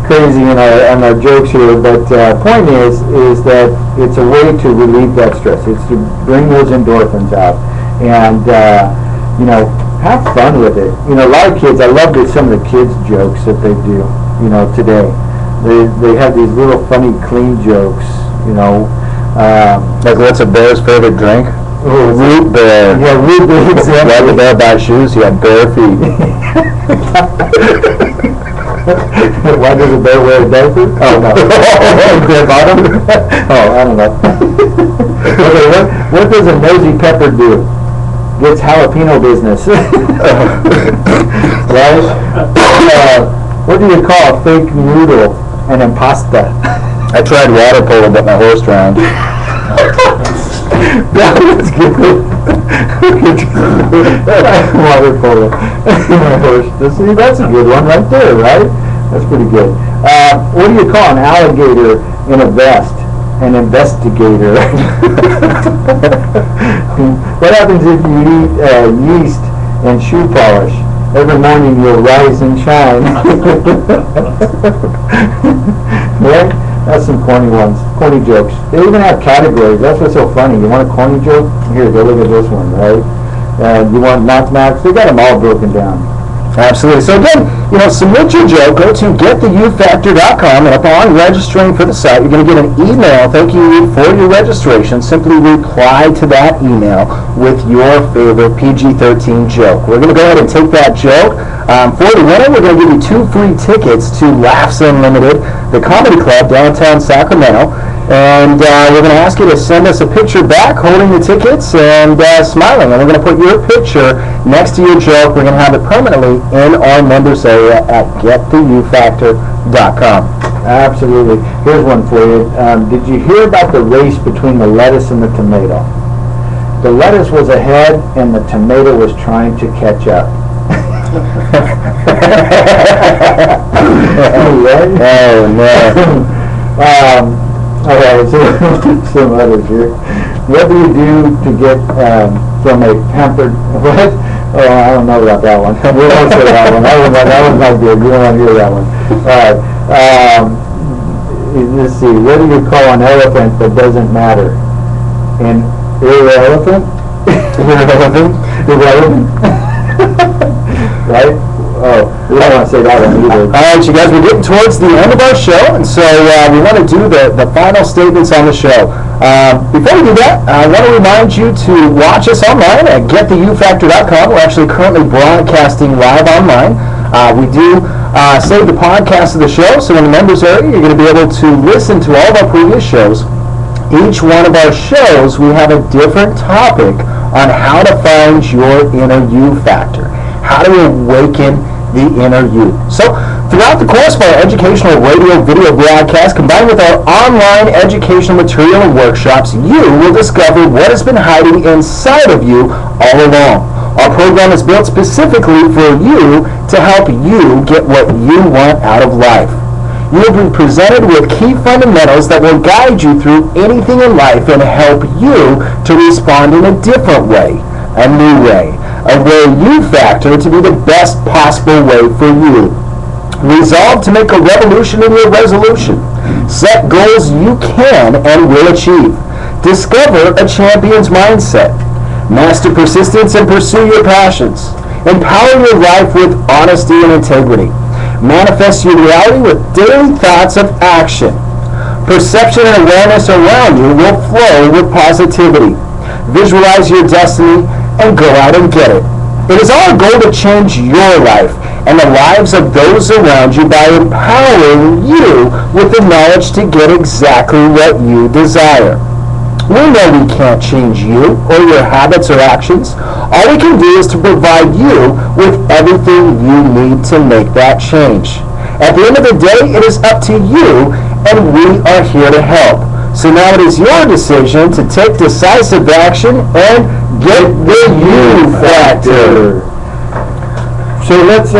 crazy on our jokes here, but point is that it's a way to relieve that stress. It's to bring those endorphins out, and have fun with it. A lot of kids. I love some of the kids' jokes that they do. Today, they have these little funny, clean jokes. Like, what's a bear's favorite drink? Root beer. Yeah, root beer. Exactly. Why the bear buy shoes? He had bare feet. Why does a bear wear a diaper? Oh, no. Bare bottom? Oh, I don't know. Okay, what does a nosy pepper do? Gets jalapeno business. Right? What do you call a fake noodle? An impasta. I tried water polo, but my horse drowned. That was good. Water polo. See, that's a good one right there, right? That's pretty good. What do you call an alligator in a vest? An investigator. What happens if you eat yeast and shoe polish? Every morning you'll rise and shine. Right? That's some corny ones, corny jokes. They even have categories. That's what's so funny. You want a corny joke? Here, go look at this one, right? You want knock-knocks? They got them all broken down. Absolutely. So again, submit your joke. Go to GettheYouFactor.com, and upon registering for the site, you're going to get an email thanking you for your registration. Simply reply to that email with your favorite PG-13 joke. We're going to go ahead and take that joke. For the winner, we're going to give you 2 free tickets to Laughs Unlimited, the comedy club downtown Sacramento. And we're going to ask you to send us a picture back holding the tickets and smiling. And we're going to put your picture next to your joke. We're going to have it permanently in our members area at GettheYouFactor.com. Absolutely. Here's one for you. Did you hear about the race between the lettuce and the tomato? The lettuce was ahead and the tomato was trying to catch up. Oh, no. Okay, so some others here. What do you do to get from a pampered... What? Oh, I don't know about that one. We won't say that one. That one's not good. We don't want to hear that one. All right. Let's see. What do you call an elephant that doesn't matter? An irrelevant? Irrelevant? Right? Oh, we don't want to say that one either. All right, you guys, we're getting towards the end of our show, and so we want to do the final statements on the show. Before we do that, I want to remind you to watch us online at GettheYouFactor.com. We're actually currently broadcasting live online. We do save the podcast of the show, so in the members area, you're going to be able to listen to all of our previous shows. Each one of our shows, we have a different topic on how to find your inner you factor. How to awaken the inner you. So, throughout the course of our educational radio video broadcast, combined with our online educational material and workshops, you will discover what has been hiding inside of you all along. Our program is built specifically for you to help you get what you want out of life. You will be presented with key fundamentals that will guide you through anything in life and help you to respond in a different way, a new way. A way you factor to be the best possible way for you. Resolve to make a revolution in your resolution. Set goals you can and will achieve. Discover a champion's mindset. Master persistence and pursue your passions. Empower your life with honesty and integrity. Manifest your reality with daily thoughts of action. Perception and awareness around you will flow with positivity. Visualize your destiny and go out and get it. It is our goal to change your life and the lives of those around you by empowering you with the knowledge to get exactly what you desire. We know we can't change you or your habits or actions. All we can do is to provide you with everything you need to make that change. At the end of the day, it is up to you, and we are here to help. So now it is your decision to take decisive action and get the you factor. So let's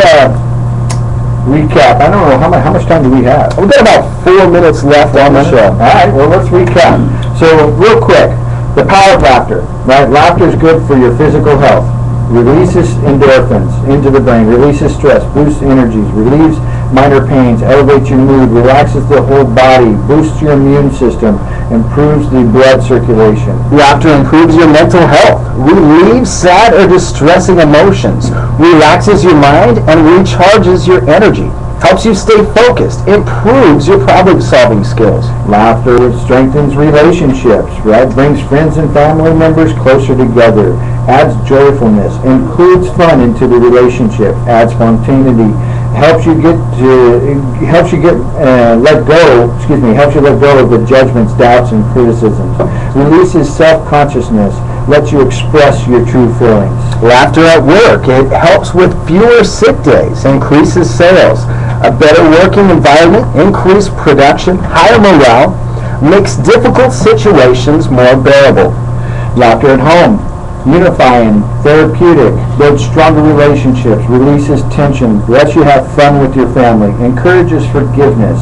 recap. I don't know, how much time do we have? We've got about 4 minutes left on the show. All right, well, let's recap. So real quick, the power of laughter, right? Laughter is good for your physical health. Releases endorphins into the brain, releases stress, boosts energies, relieves minor pains, elevates your mood, relaxes the whole body, boosts your immune system, improves the blood circulation. Laughter improves your mental health, relieves sad or distressing emotions, relaxes your mind, and recharges your energy. Helps you stay focused, improves your problem-solving skills. Laughter strengthens relationships, right? Brings friends and family members closer together, adds joyfulness, includes fun into the relationship, adds spontaneity, helps you let go of the judgments, doubts, and criticisms, releases self-consciousness, lets you express your true feelings. Laughter at work, it helps with fewer sick days, increases sales, a better working environment, increased production, higher morale, makes difficult situations more bearable. Laughter at home, unifying, therapeutic, builds stronger relationships, releases tension, lets you have fun with your family, encourages forgiveness,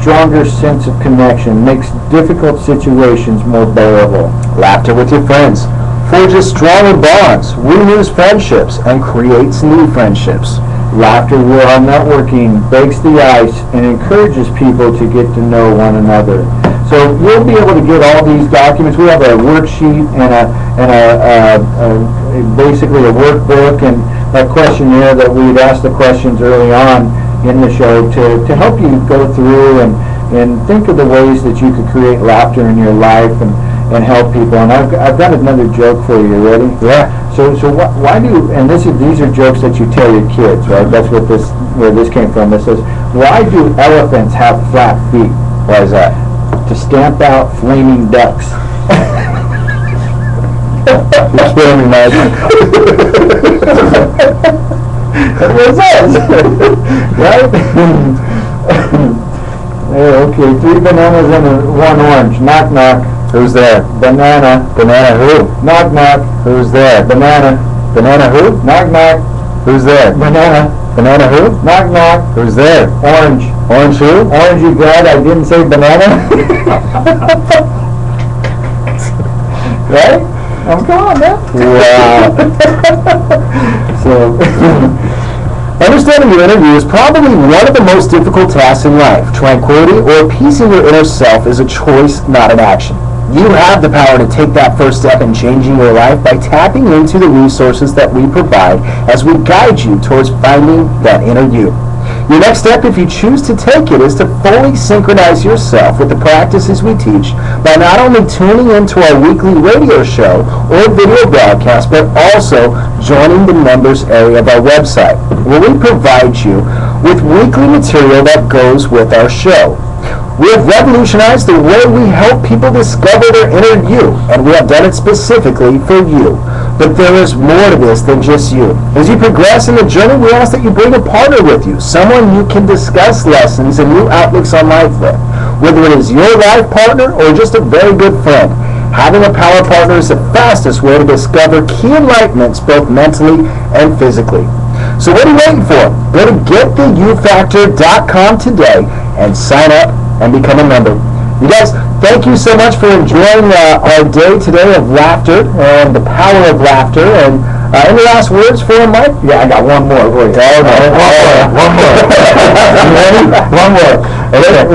stronger sense of connection, makes difficult situations more bearable. Laughter with your friends forges stronger bonds, renews friendships, and creates new friendships. Laughter while networking breaks the ice and encourages people to get to know one another. So you'll be able to get all these documents. We have a worksheet and basically a workbook and a questionnaire that we'd ask the questions early on in the show to help you go through and think of the ways that you could create laughter in your life and help people. And I've got another joke for you. Ready? Yeah. So why do, and these are jokes that you tell your kids, right? That's where this came from. It says, why do elephants have flat feet? Why is that? To stamp out flaming ducks. You're kidding me, Mike. That's what it says. Right? Okay, 3 bananas and 1 orange. Knock, knock. Who's there? Banana. Banana who? Knock, knock. Who's there? Banana. Banana who? Knock, knock. Who's there? Banana. Banana who? Knock, knock. Who's there? Orange. Orange who? Orange, you glad I didn't say banana? Right? Come on, man. Wow. So, Understanding your inner you is probably one of the most difficult tasks in life. Tranquility or peace in your inner self is a choice, not an action. You have the power to take that first step in changing your life by tapping into the resources that we provide as we guide you towards finding that inner you. Your next step, if you choose to take it, is to fully synchronize yourself with the practices we teach by not only tuning into our weekly radio show or video broadcast, but also joining the members area of our website, where we provide you with weekly material that goes with our show. We have revolutionized the way we help people discover their inner you, and we have done it specifically for you. But there is more to this than just you. As you progress in the journey, we ask that you bring a partner with you, someone you can discuss lessons and new outlooks on life with. Whether it is your life partner or just a very good friend, having a power partner is the fastest way to discover key enlightenments both mentally and physically. So what are you waiting for? Go to GettheYouFactor.com today and sign up and become a member. You guys, thank you so much for enjoying our day today of laughter and the power of laughter. And any last words for him, Mike? yeah, I got one more for you. Oh, no. One more. You ready? One more. Okay.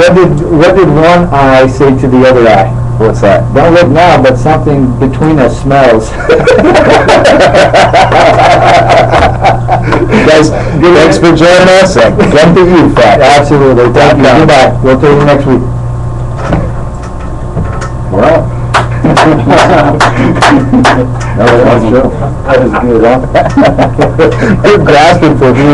What did one eye say to the other eye? What's that? Don't look now, but something between us smells. Guys, thanks for joining us and Get the You Factor. Absolutely. Thank you. Goodbye. We'll see you next week. Wow. That was a fun show. That was good, huh? You're grasping for me.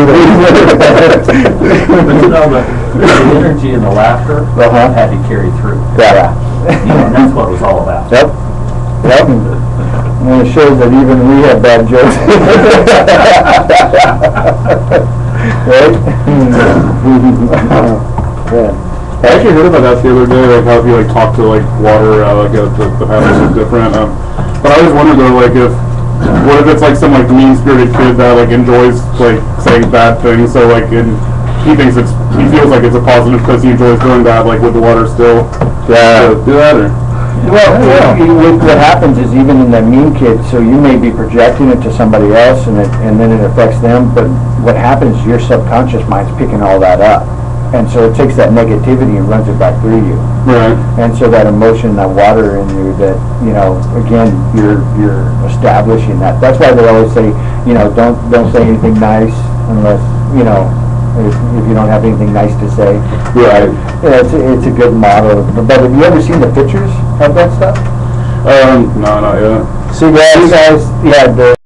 But you know, the energy and the laughter had to carry through. Yeah. You know, and that's what it was all about. Yep. Yep. And it shows that even we have bad jokes. Right? Yeah. I actually heard about that the other day, like how if you like talk to like water, like the habits is different. But I always wondered though, like what if it's like some like mean-spirited kid that like enjoys like saying bad things, so like he feels like it's a positive because he enjoys doing that, like with the water still. Yeah. Do that or? Well, what happens is even in that mean kid, so you may be projecting it to somebody else and then it affects them, but what happens is your subconscious mind's picking all that up. And so it takes that negativity and runs it back through you. Right. And so that emotion, that water in you, that, you know, again, you're establishing that. That's why they always say, you know, don't say anything nice unless, you know, if you don't have anything nice to say. Right. Yeah, it's a good model. But have you ever seen the pictures of that stuff? No, not yet. See, guys, yeah,